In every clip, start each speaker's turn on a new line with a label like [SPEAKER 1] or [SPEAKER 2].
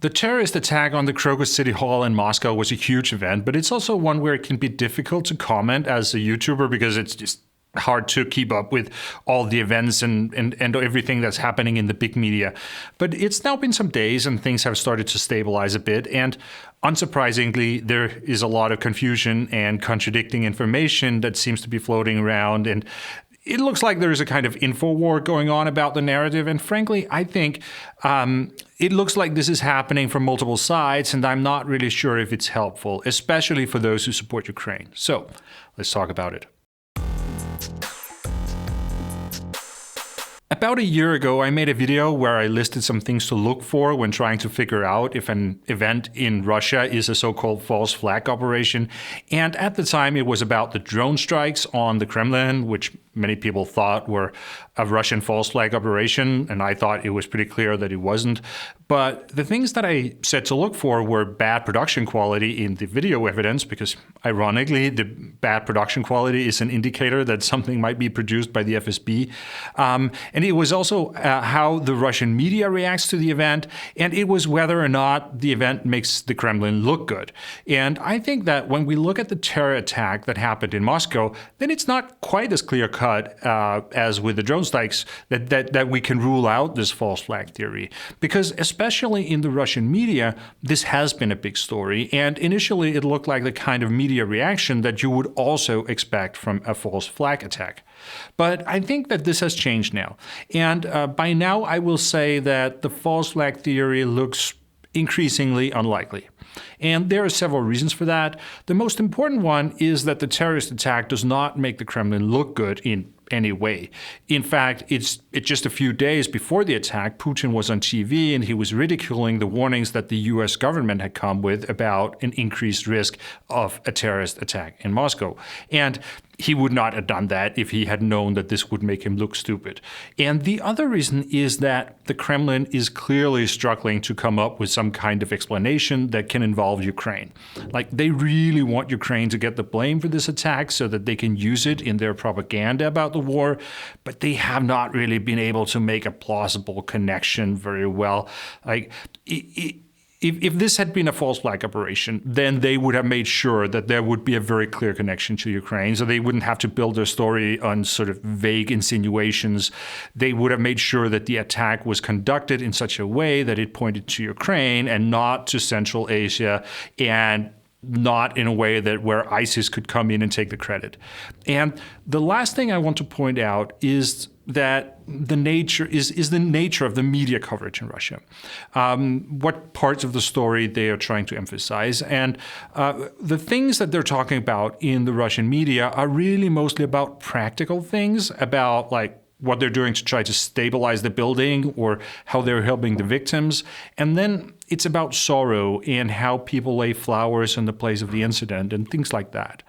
[SPEAKER 1] The terrorist attack on the Crocus City Hall in Moscow was a huge event, but it's also one where it can be difficult to comment as a YouTuber because it's just hard to keep up with all the events and everything that's happening in the big media. But it's now been some days and things have started to stabilize a bit. And unsurprisingly, there is a lot of confusion and contradicting information that seems to be floating around. And it looks like there is a kind of info war going on about the narrative. And frankly, I think it looks like this is happening from multiple sides, and I'm not really sure if it's helpful, especially for those who support Ukraine. So let's talk about it. About a year ago, I made a video where I listed some things to look for when trying to figure out if an event in Russia is a so-called false flag operation. And at the time, it was about the drone strikes on the Kremlin, which many people thought were a Russian false flag operation, and I thought it was pretty clear that it wasn't. But the things that I said to look for were bad production quality in the video evidence, because ironically, the bad production quality is an indicator that something might be produced by the FSB. And it was also how the Russian media reacts to the event, and it was whether or not the event makes the Kremlin look good. And I think that when we look at the terror attack that happened in Moscow, then it's not quite as clear-cut as with the drone strikes that we can rule out this false flag theory. Because especially in the Russian media, this has been a big story. And initially, it looked like the kind of media reaction that you would also expect from a false flag attack. But I think that this has changed now. And by now, I will say that the false flag theory looks increasingly unlikely. And there are several reasons for that. The most important one is that the terrorist attack does not make the Kremlin look good in any way. In fact, it's just a few days before the attack, Putin was on TV and he was ridiculing the warnings that the US government had come with about an increased risk of a terrorist attack in Moscow. And he would not have done that if he had known that this would make him look stupid. And the other reason is that the Kremlin is clearly struggling to come up with some kind of explanation that can involve Ukraine. Like, they really want Ukraine to get the blame for this attack so that they can use it in their propaganda about the war, but they have not really been able to make a plausible connection very well. Like, If this had been a false flag operation, then they would have made sure that there would be a very clear connection to Ukraine, so they wouldn't have to build their story on sort of vague insinuations. They would have made sure that the attack was conducted in such a way that it pointed to Ukraine and not to Central Asia, and not in a way that where ISIS could come in and take the credit. And the last thing I want to point out is that the nature of the media coverage in Russia, what parts of the story they are trying to emphasize. And the things that they're talking about in the Russian media are really mostly about practical things, about like what they're doing to try to stabilize the building or how they're helping the victims. And then it's about sorrow and how people lay flowers in the place of the incident and things like that.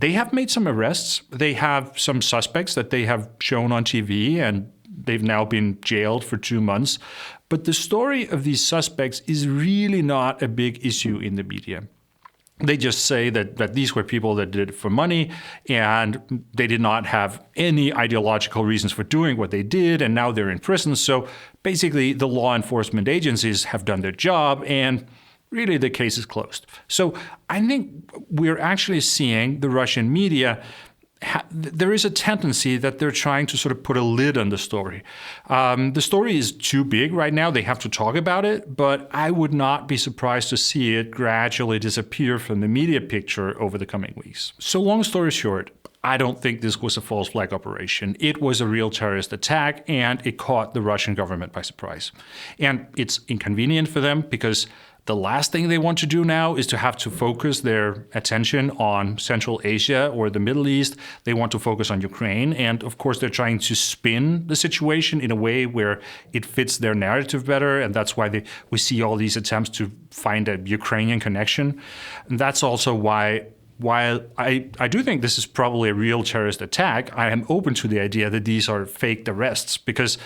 [SPEAKER 1] They have made some arrests. They have some suspects that they have shown on TV, and they've now been jailed for 2 months. But the story of these suspects is really not a big issue in the media. They just say that these were people that did it for money, and they did not have any ideological reasons for doing what they did, and now they're in prison. So basically, the law enforcement agencies have done their job, and really the case is closed. So I think we're actually seeing the Russian media, there is a tendency that they're trying to sort of put a lid on the story. The story is too big right now. They have to talk about it, but I would not be surprised to see it gradually disappear from the media picture over the coming weeks. So long story short, I don't think this was a false flag operation. It was a real terrorist attack, and it caught the Russian government by surprise. And it's inconvenient for them because the last thing they want to do now is to have to focus their attention on Central Asia or the Middle East. They want to focus on Ukraine. And of course, they're trying to spin the situation in a way where it fits their narrative better. And that's why we see all these attempts to find a Ukrainian connection. And that's also why, while I do think this is probably a real terrorist attack, I am open to the idea that these are faked arrests, because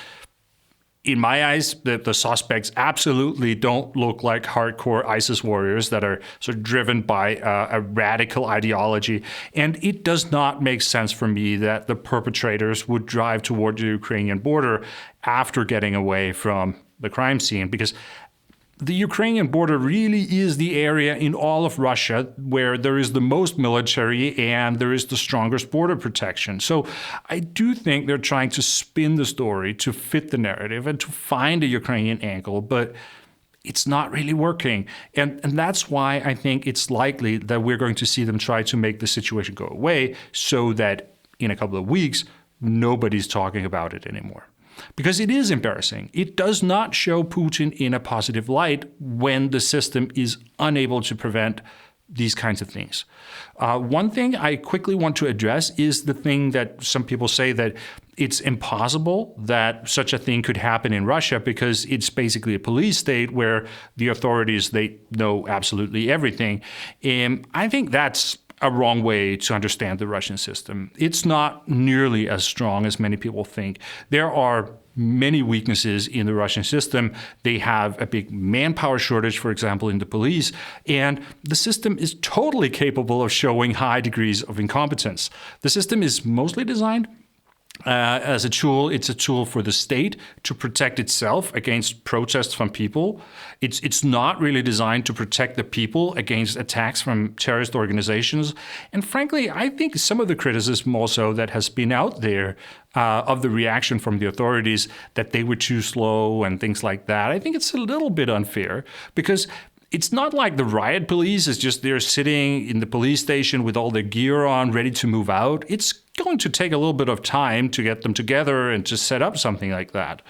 [SPEAKER 1] in my eyes, the suspects absolutely don't look like hardcore ISIS warriors that are sort of driven by a radical ideology. And it does not make sense for me that the perpetrators would drive toward the Ukrainian border after getting away from the crime scene, because the Ukrainian border really is the area in all of Russia where there is the most military and there is the strongest border protection. So I do think they're trying to spin the story to fit the narrative and to find a Ukrainian angle, but it's not really working. And that's why I think it's likely that we're going to see them try to make the situation go away so that in a couple of weeks, nobody's talking about it anymore. Because it is embarrassing. It does not show Putin in a positive light when the system is unable to prevent these kinds of things. One thing I quickly want to address is the thing that some people say that it's impossible that such a thing could happen in Russia because it's basically a police state where the authorities, they know absolutely everything. I think that's a wrong way to understand the Russian system. It's not nearly as strong as many people think. There are many weaknesses in the Russian system. They have a big manpower shortage, for example, in the police, and the system is totally capable of showing high degrees of incompetence. The system is mostly designed as a tool. It's a tool for the state to protect itself against protests from people. It's not really designed to protect the people against attacks from terrorist organizations. And frankly, I think some of the criticism also that has been out there of the reaction from the authorities that they were too slow and things like that, I think it's a little bit unfair because it's not like the riot police is just there sitting in the police station with all their gear on, ready to move out. It's going to take a little bit of time to get them together and to set up something like that.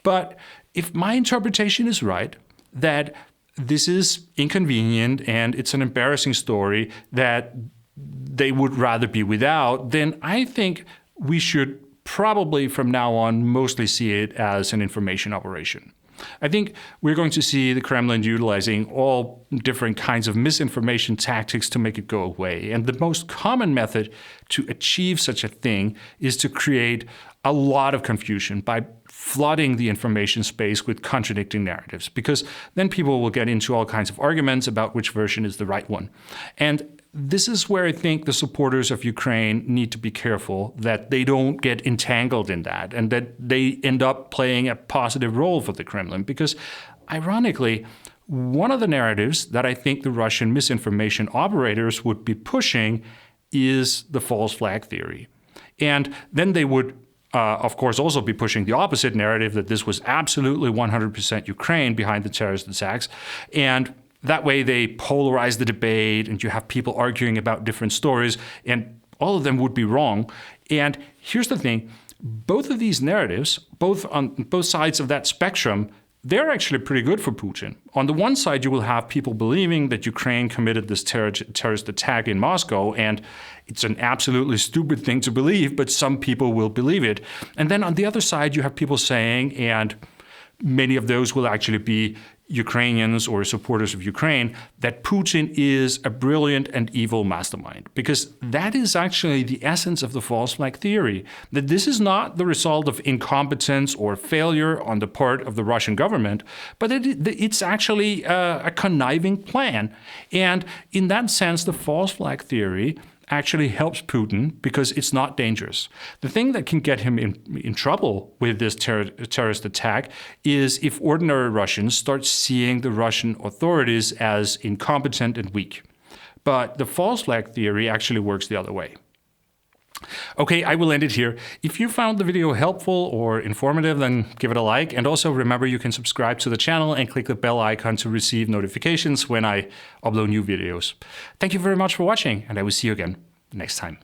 [SPEAKER 1] But if my interpretation is right, that this is inconvenient and it's an embarrassing story that they would rather be without, then I think we should probably from now on mostly see it as an information operation. I think we're going to see the Kremlin utilizing all different kinds of misinformation tactics to make it go away. And the most common method to achieve such a thing is to create a lot of confusion by flooding the information space with contradicting narratives, because then people will get into all kinds of arguments about which version is the right one. And this is where I think the supporters of Ukraine need to be careful that they don't get entangled in that and that they end up playing a positive role for the Kremlin. Because ironically, one of the narratives that I think the Russian misinformation operators would be pushing is the false flag theory. And then they would of course, also be pushing the opposite narrative that this was absolutely 100% Ukraine behind the terrorist attacks. And that way they polarize the debate and you have people arguing about different stories and all of them would be wrong. And here's the thing, both of these narratives, both on both sides of that spectrum, they're actually pretty good for Putin. On the one side, you will have people believing that Ukraine committed this terrorist attack in Moscow, and it's an absolutely stupid thing to believe, but some people will believe it. And then on the other side, you have people saying, and many of those will actually be Ukrainians or supporters of Ukraine, that Putin is a brilliant and evil mastermind. Because that is actually the essence of the false flag theory, that this is not the result of incompetence or failure on the part of the Russian government, but it's actually a conniving plan. And in that sense, the false flag theory actually helps Putin because it's not dangerous. The thing that can get him in trouble with this terrorist attack is if ordinary Russians start seeing the Russian authorities as incompetent and weak. But the false flag theory actually works the other way. Okay, I will end it here. If you found the video helpful or informative, then give it a like. And also remember, you can subscribe to the channel and click the bell icon to receive notifications when I upload new videos. Thank you very much for watching, and I will see you again next time.